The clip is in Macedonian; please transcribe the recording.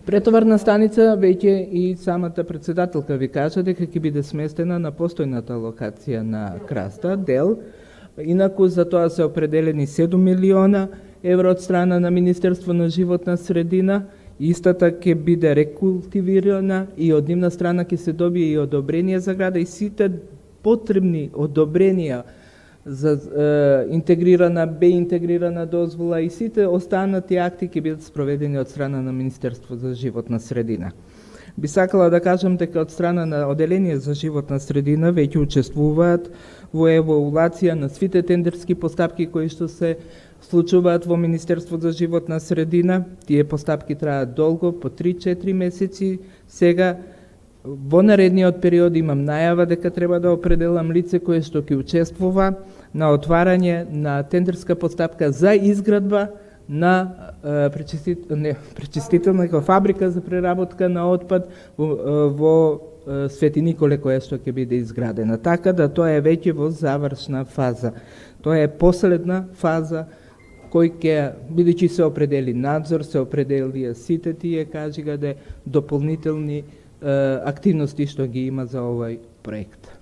Претоварна станица веќе и самата председателка ви кажа дека ќе биде сместена на постојната локација на Краста, дел. Инаку за тоа се определени 7 милиона евро од страна на Министерство на животна средина. Истата ќе биде рекултивирана и од нивна страна ќе се добие и одобрение за града и сите потребни одобренија за интегрирана дозвола и сите останати акти ќе бидат спроведени од страна на Министерство за животна средина. Би сакала да кажам дека од страна на Оделение за животна средина веќе учествуваат во евалуација на сите тендерски постапки кои што се случуваат во Министерство за животна средина. Тие постапки траат долго, по 3-4 месеци. Сега во наредниот период имам најава дека треба да определам лице кое што ќе учествува на отварање на тендерска постапка за изградба на пречистителна фабрика за преработка на отпад во Свети Николе, која што ќе биде изградена. Така да тоа е веќе во завршна фаза. Тоа е последна фаза кој ќе, бидејќи се определи надзор, се определи сите тие, кажи дополнителни активности што ги има за овој проект.